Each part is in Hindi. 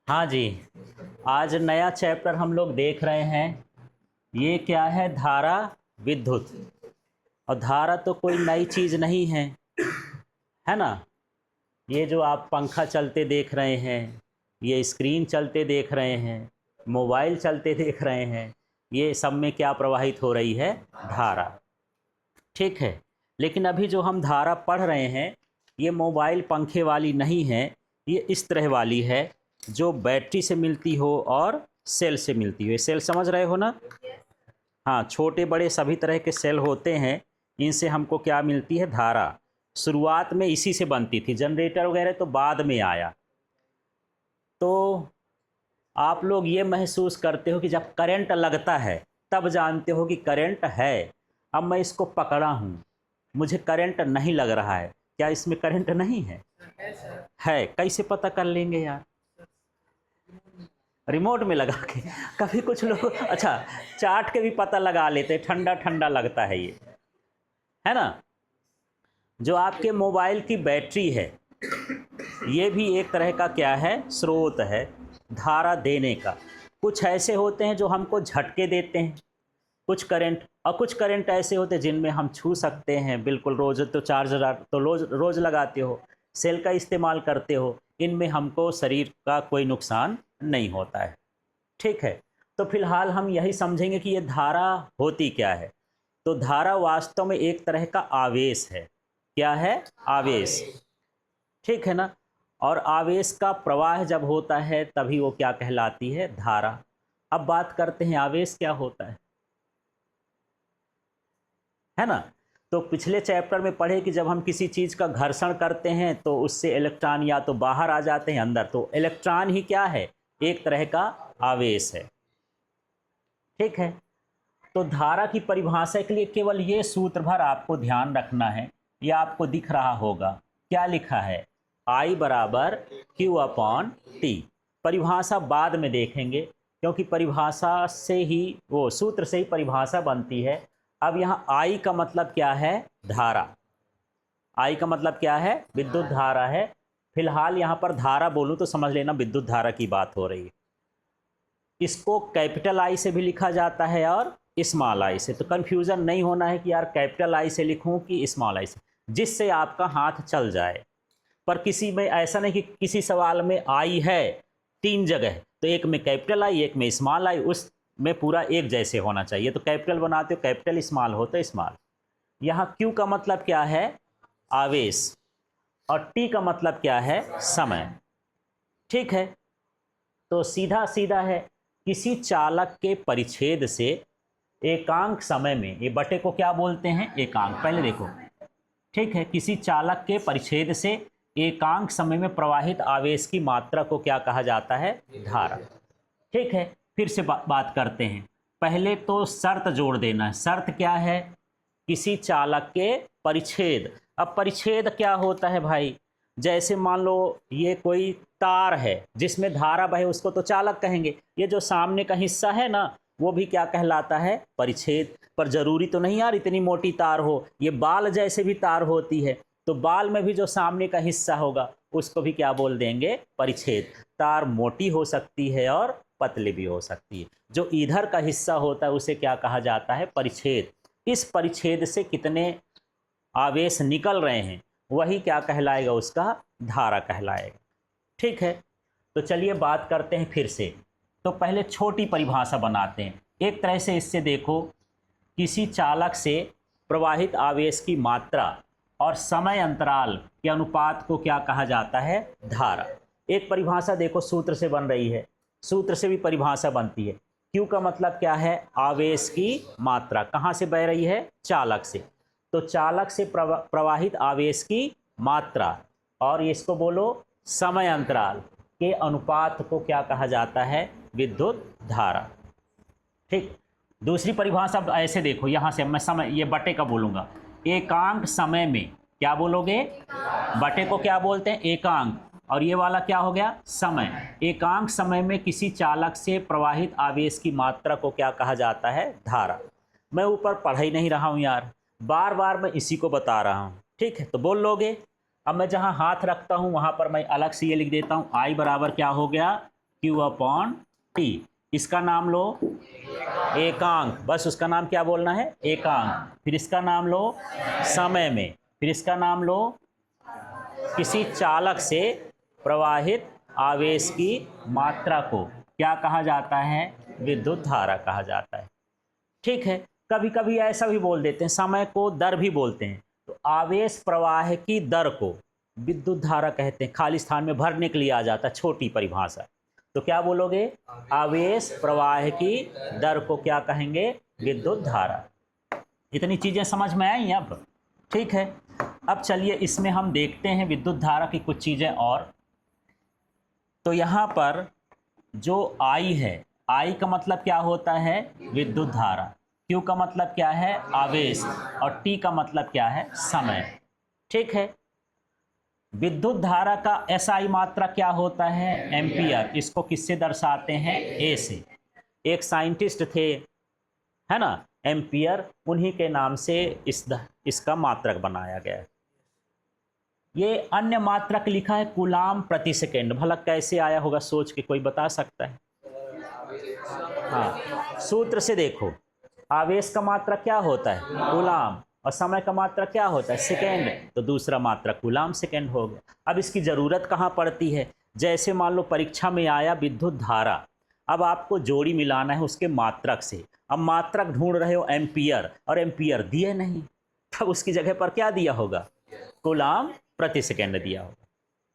हाँ जी। आज नया चैप्टर हम लोग देख रहे हैं। ये क्या है? धारा, विद्युत। और धारा तो कोई नई चीज़ नहीं है ना। ये जो आप पंखा चलते देख रहे हैं, ये स्क्रीन चलते देख रहे हैं, मोबाइल चलते देख रहे हैं, ये सब में क्या प्रवाहित हो रही है? धारा। ठीक है। लेकिन अभी जो हम धारा पढ़ रहे हैं, ये मोबाइल पंखे वाली नहीं है। ये इस तरह वाली है जो बैटरी से मिलती हो और सेल से मिलती हो। ये सेल समझ रहे हो ना? हाँ, छोटे बड़े सभी तरह के सेल होते हैं। इनसे हमको क्या मिलती है? धारा। शुरुआत में इसी से बनती थी, जनरेटर वगैरह तो बाद में आया। तो आप लोग ये महसूस करते हो कि जब करंट लगता है तब जानते हो कि करंट है। अब मैं इसको पकड़ा हूँ, मुझे करंट नहीं लग रहा है, क्या इसमें करंट नहीं है? है। कैसे पता कर लेंगे यार? रिमोट में लगा के। कभी कुछ लोग अच्छा चाट के भी पता लगा लेते हैं, ठंडा ठंडा लगता है ये, है ना। जो आपके मोबाइल की बैटरी है, ये भी एक तरह का क्या है? स्रोत है धारा देने का। कुछ ऐसे होते हैं जो हमको झटके देते हैं, कुछ करंट, और कुछ करंट ऐसे होते हैं जिनमें हम छू सकते हैं। बिल्कुल, रोज़ तो चार्जर तो रोज़ रोज़ लगाते हो, सेल का इस्तेमाल करते हो, इनमें हमको शरीर का कोई नुकसान नहीं होता है। ठीक है। तो फिलहाल हम यही समझेंगे कि ये धारा होती क्या है। तो धारा वास्तव में एक तरह का आवेश है। क्या है? आवेश। ठीक है ना। और आवेश का प्रवाह जब होता है तभी वो क्या कहलाती है? धारा। अब बात करते हैं आवेश क्या होता है ना। तो पिछले चैप्टर में पढ़े कि जब हम किसी चीज़ का घर्षण करते हैं तो उससे इलेक्ट्रॉन या तो बाहर आ जाते हैं अंदर, तो इलेक्ट्रॉन ही क्या है? एक तरह का आवेश है। ठीक है। तो धारा की परिभाषा के लिए केवल ये सूत्र भर आपको ध्यान रखना है। ये आपको दिख रहा होगा, क्या लिखा है? I बराबर क्यू अपॉन टी। परिभाषा बाद में देखेंगे, क्योंकि परिभाषा से ही, वो सूत्र से ही परिभाषा बनती है। अब यहाँ I का मतलब क्या है? धारा। I का मतलब क्या है? विद्युत धारा है। फिलहाल यहाँ पर धारा बोलूँ तो समझ लेना विद्युत धारा की बात हो रही है। इसको कैपिटल आई से भी लिखा जाता है और स्मॉल आई से। तो कन्फ्यूज़न नहीं होना है कि यार कैपिटल आई से लिखूं कि स्मॉल आई से, जिससे आपका हाथ चल जाए। पर किसी में ऐसा नहीं कि किसी सवाल में आई है 3 जगह, तो एक में कैपिटल आई एक में स्मॉल आई, उस में पूरा एक जैसे होना चाहिए। तो कैपिटल बनाते हो कैपिटल, स्मॉल हो तो स्मॉल। यहाँ क्यू का मतलब क्या है? आवेश। और टी का मतलब क्या है? समय। ठीक है। तो सीधा सीधा है, किसी चालक के परिच्छेद से एकांक समय में, ये बटे को क्या बोलते हैं? एकांक। पहले देखो, ठीक है, किसी चालक के परिच्छेद से एकांक समय में प्रवाहित आवेश की मात्रा को क्या कहा जाता है? धारा। ठीक है। फिर से बात करते हैं। पहले तो शर्त जोड़ देना है। शर्त क्या है? किसी चालक के परिच्छेद। अब परिच्छेद क्या होता है भाई? जैसे मान लो ये कोई तार है जिसमें धारा बहे, उसको तो चालक कहेंगे। ये जो सामने का हिस्सा है ना, वो भी क्या कहलाता है? परिच्छेद। पर जरूरी तो नहीं यार इतनी मोटी तार हो, ये बाल जैसे भी तार होती है, तो बाल में भी जो सामने का हिस्सा होगा उसको भी क्या बोल देंगे? परिच्छेद। तार मोटी हो सकती है और पतली भी हो सकती है। जो इधर का हिस्सा होता है उसे क्या कहा जाता है? परिच्छेद। इस परिच्छेद से कितने आवेश निकल रहे हैं वही क्या कहलाएगा? उसका धारा कहलाएगा। ठीक है। तो चलिए बात करते हैं फिर से। तो पहले छोटी परिभाषा बनाते हैं। एक तरह से इससे देखो, किसी चालक से प्रवाहित आवेश की मात्रा और समय अंतराल के अनुपात को क्या कहा जाता है? धारा। एक परिभाषा देखो सूत्र से बन रही है, सूत्र से भी परिभाषा बनती है। क्यू का मतलब क्या है? आवेश की मात्रा। कहाँ से बह रही है? चालक से। तो चालक से प्रवाहित आवेश की मात्रा, और इसको बोलो समय अंतराल के अनुपात को क्या कहा जाता है? विद्युत धारा। ठीक। दूसरी परिभाषा अब ऐसे देखो, यहाँ से मैं समय, ये बटे का बोलूँगा। एकांक समय में क्या बोलोगे? बटे को क्या बोलते हैं? एकांक। और ये वाला क्या हो गया? समय। एकांक समय में किसी चालक से प्रवाहित आवेश की मात्रा को क्या कहा जाता है? धारा। मैं ऊपर पढ़ ही नहीं रहा हूँ यार, बार बार मैं इसी को बता रहा हूँ। ठीक है, तो बोल लोगे? अब मैं जहाँ हाथ रखता हूँ वहाँ पर मैं अलग से ये लिख देता हूँ, I बराबर क्या हो गया, Q अपॉन T। इसका नाम लो एकांक, बस उसका नाम क्या बोलना है, एकांक। फिर इसका नाम लो समय में, फिर इसका नाम लो किसी चालक से प्रवाहित आवेश की मात्रा को क्या कहा जाता है, विद्युत धारा कहा जाता है। ठीक है, कभी कभी ऐसा भी बोल देते हैं, समय को दर भी बोलते हैं। तो आवेश प्रवाह की दर को विद्युत धारा कहते हैं, खाली स्थान में भरने के लिए आ जाता है, छोटी परिभाषा। तो क्या बोलोगे, आवेश प्रवाह की दर को क्या कहेंगे, विद्युत धारा। इतनी चीजें समझ में आई अब। ठीक है, अब चलिए इसमें हम देखते हैं विद्युत धारा की कुछ चीजें और। तो यहाँ पर जो I है, I का मतलब क्या होता है, विद्युत धारा। Q का मतलब क्या है, आवेश। और T का मतलब क्या है, समय। ठीक है, विद्युत धारा का SI मात्रा क्या होता है, एम्पियर। इसको किससे दर्शाते हैं, A से। एक साइंटिस्ट थे, है ना, एम्पियर, उन्हीं के नाम से इसका मात्रक बनाया गया है। ये अन्य मात्रक लिखा है कूलाम प्रति सेकेंड, भला कैसे आया होगा, सोच के कोई बता सकता है। हाँ, सूत्र से देखो, आवेश का मात्रक क्या होता है, कूलाम, और समय का मात्रक क्या होता है, सेकेंड, तो दूसरा मात्रक कूलाम सेकेंड होगा। अब इसकी ज़रूरत कहाँ पड़ती है, जैसे मान लो परीक्षा में आया विद्युत धारा, अब आपको जोड़ी मिलाना है उसके मात्रक से। अब मात्रक ढूंढ रहे हो एम्पियर, और एम्पियर दिए नहीं, तब उसकी जगह पर क्या दिया होगा, कूलाम प्रति सेकेंड दिया होगा।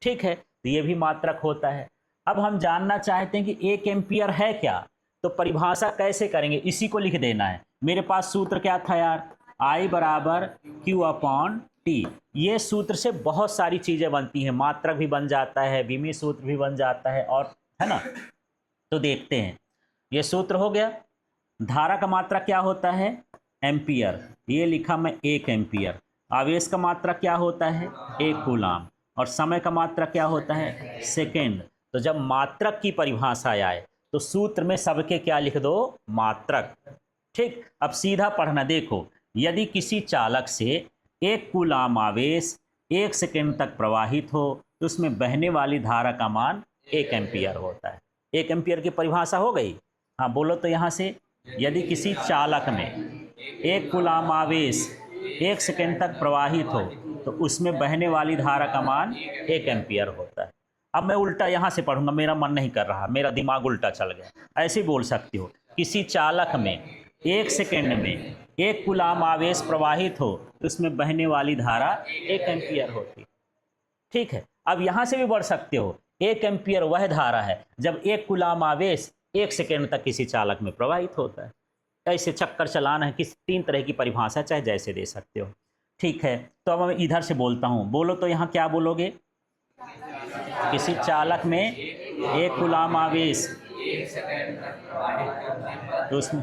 ठीक है, तो ये भी मात्रक होता है। अब हम जानना चाहते हैं कि 1 एम्पियर है क्या, तो परिभाषा कैसे करेंगे, इसी को लिख देना है। मेरे पास सूत्र क्या था यार, I बराबर Q अपॉन T। ये सूत्र से बहुत सारी चीजें बनती हैं, मात्रक भी बन जाता है, विमीय सूत्र भी बन जाता है, और है ना। तो देखते हैं, ये सूत्र हो गया। धारा का मात्रा क्या होता है, एम्पियर, ये लिखा मैं 1 एम्पियर। आवेश का मात्रा क्या होता है, 1 कूलाम, और समय का मात्रा क्या होता है, सेकेंड। तो जब मात्रक की परिभाषा आए तो सूत्र में सबके क्या लिख दो, मात्रक। ठीक, अब सीधा पढ़ना, देखो, यदि किसी चालक से 1 कूलाम आवेश 1 सेकेंड तक प्रवाहित हो तो उसमें बहने वाली धारा का मान 1 एम्पियर होता है। 1 एम्पियर की परिभाषा हो गई। हाँ बोलो तो यहाँ से, यदि किसी चालक में 1 कूलाम आवेश 1 सेकेंड तक प्रवाहित हो तो उसमें बहने वाली धारा का मान 1 एम्पियर होता है। अब मैं उल्टा यहाँ से पढ़ूंगा, मेरा मन नहीं कर रहा, मेरा दिमाग उल्टा चल गया। ऐसे बोल सकती हो, किसी चालक में 1 सेकेंड में 1 कूलाम आवेश प्रवाहित हो तो उसमें बहने वाली धारा 1 एम्पियर होती। ठीक है, अब यहाँ से भी बढ़ सकते हो, 1 एम्पियर वह धारा है जब 1 कूलाम आवेश 1 सेकेंड तक किसी चालक में प्रवाहित होता है। ऐसे चक्कर चलाना है, किस 3 तरह की परिभाषा चाहे जैसे दे सकते हो। ठीक है, तो अब मैं इधर से बोलता हूँ, बोलो तो यहाँ क्या बोलोगे, किसी चालक में 1 कूलाम आवेश तो उसमें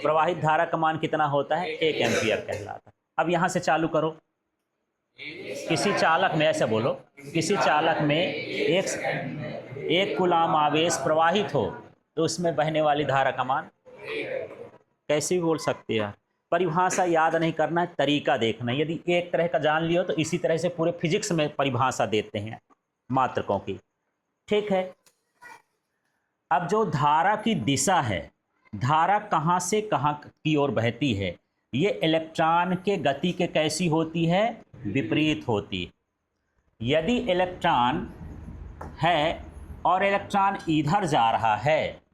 प्रवाहित धारा का मान कितना होता है, 1 एम्पियर कहलाता है। अब यहाँ से चालू करो, किसी चालक में, ऐसे बोलो, किसी चालक में 1 कूलाम आवेश प्रवाहित हो तो उसमें बहने वाली धारा का मान, कैसे भी बोल सकते हैं। परिभाषा याद नहीं करना है, तरीका देखना। यदि एक तरह का जान लियो तो इसी तरह से पूरे फिजिक्स में परिभाषा देते हैं मात्रकों की। ठीक है, अब जो धारा की दिशा है, धारा कहाँ से कहाँ की ओर बहती है, ये इलेक्ट्रॉन के गति के कैसी होती है, विपरीत होती है। यदि इलेक्ट्रॉन है और इलेक्ट्रॉन इधर जा रहा है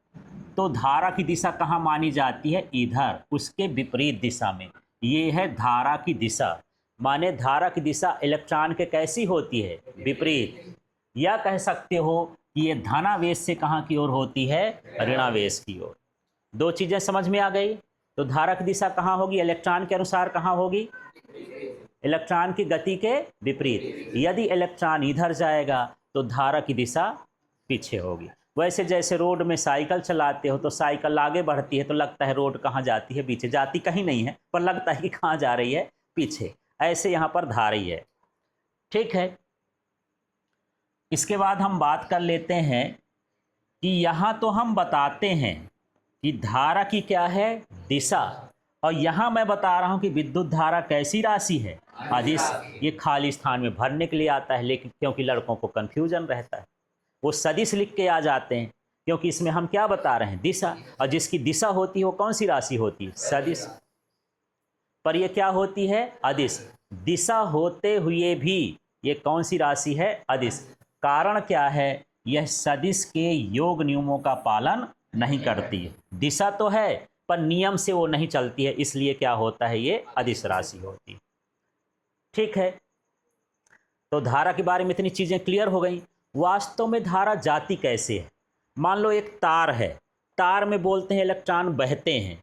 तो धारा की दिशा कहाँ मानी जाती है, इधर, उसके विपरीत दिशा में। ये है धारा की दिशा, माने धारा की दिशा इलेक्ट्रॉन के कैसी होती है, विपरीत। या कह सकते हो कि ये धनावेश से कहाँ की ओर होती है, ऋणावेश की ओर। 2 चीजें समझ में आ गई। तो धारा की दिशा कहाँ होगी, इलेक्ट्रॉन के अनुसार कहाँ होगी, इलेक्ट्रॉन की गति के विपरीत। यदि इलेक्ट्रॉन इधर जाएगा तो धारा की दिशा पीछे होगी। वैसे जैसे रोड में साइकिल चलाते हो तो साइकिल आगे बढ़ती है तो लगता है रोड कहाँ जाती है, पीछे जाती कहीं नहीं है, पर लगता है कि कहाँ जा रही है, पीछे। ऐसे यहाँ पर धारा ही है। ठीक है, इसके बाद हम बात कर लेते हैं कि यहाँ तो हम बताते हैं कि धारा की क्या है, दिशा, और यहाँ मैं बता रहा हूँ कि विद्युत धारा कैसी राशि है, अदिश। ये खाली स्थान में भरने के लिए आता है, लेकिन क्योंकि लड़कों को कन्फ्यूजन रहता है वो सदिश लिख के आ जाते हैं, क्योंकि इसमें हम क्या बता रहे हैं, दिशा। और जिसकी दिशा होती है वो कौन सी राशि होती है, सदिश। पर ये क्या होती है, अदिश। दिशा होते हुए भी ये कौन सी राशि है, अदिश। कारण क्या है, यह सदिश के योग नियमों का पालन नहीं करती है। दिशा तो है पर नियम से वो नहीं चलती है, इसलिए क्या होता है, ये अदिश राशि होती है। ठीक है, तो धारा के बारे में इतनी चीजें क्लियर हो गई। वास्तव में धारा जाती कैसे है, मान लो एक तार है, तार में बोलते हैं इलेक्ट्रॉन बहते हैं,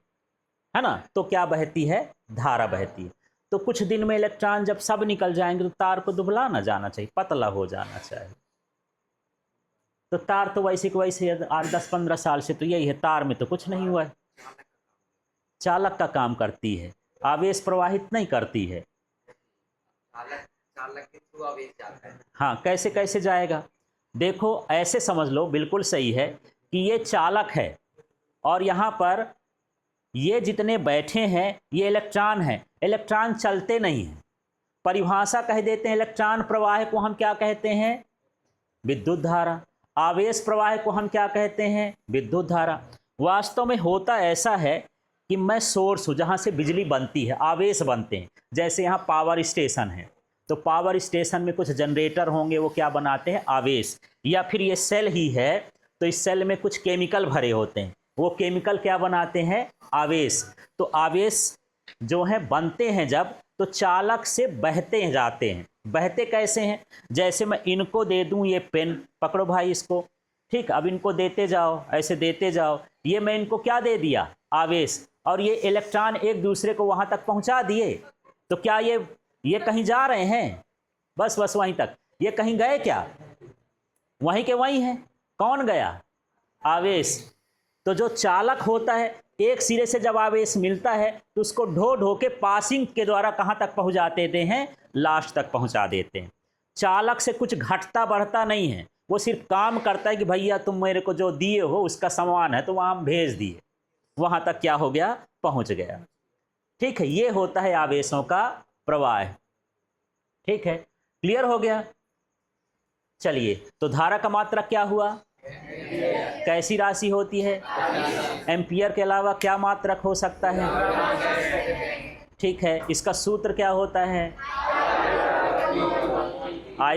है ना, तो क्या बहती है, धारा बहती है। तो कुछ दिन में इलेक्ट्रॉन जब सब निकल जाएंगे तो तार को दुबला ना जाना चाहिए, पतला हो जाना चाहिए। तो तार तो वैसे को वैसे 8-10-15 साल से तो यही है, तार में तो कुछ नहीं हुआ है। चालक का काम करती है, आवेश प्रवाहित नहीं करती है। चालक के थ्रू आवेश जाता है। हाँ, कैसे कैसे जाएगा, देखो ऐसे समझ लो, बिल्कुल सही है कि ये चालक है और यहाँ पर ये जितने बैठे हैं ये इलेक्ट्रॉन हैं। इलेक्ट्रॉन चलते नहीं हैं, परिभाषा कह देते हैं इलेक्ट्रॉन प्रवाह को हम क्या कहते हैं, विद्युत धारा। आवेश प्रवाह को हम क्या कहते हैं, विद्युत धारा। वास्तव में होता ऐसा है कि मैं सोर्स हूँ जहाँ से बिजली बनती है, आवेश बनते हैं। जैसे यहाँ पावर स्टेशन है, तो पावर स्टेशन में कुछ जनरेटर होंगे, वो क्या बनाते हैं, आवेश। या फिर ये सेल ही है, तो इस सेल में कुछ केमिकल भरे होते हैं, वो केमिकल क्या बनाते हैं, आवेश। तो आवेश जो है बनते हैं जब, तो चालक से बहते जाते हैं। बहते कैसे हैं, जैसे मैं इनको दे दूं ये पेन, पकड़ो भाई इसको, ठीक, अब इनको देते जाओ, ऐसे देते जाओ, ये मैं इनको क्या दे दिया, आवेश। और ये इलेक्ट्रॉन एक दूसरे को वहां तक पहुंचा दिए, तो क्या ये कहीं जा रहे हैं, बस वहीं तक। ये कहीं गए क्या, वहीं के वहीं हैं। कौन गया, आवेश। तो जो चालक होता है, एक सिरे से जब आवेश मिलता है तो उसको ढो ढो के पासिंग के द्वारा कहाँ तक पहुँचा देते हैं, लास्ट तक पहुँचा देते हैं। चालक से कुछ घटता बढ़ता नहीं है, वो सिर्फ काम करता है कि भैया तुम मेरे को जो दिए हो उसका सामान है तो वहाँ हम भेज दिए, वहाँ तक क्या हो गया, पहुँच गया। ठीक है, ये होता है आवेशों का प्रवाह। ठीक है, क्लियर हो गया। चलिए, तो धारा का मात्रक क्या हुआ, कैसी राशि होती है, एम्पियर के अलावा क्या मात्रक हो सकता है। ठीक है, इसका सूत्र क्या होता है,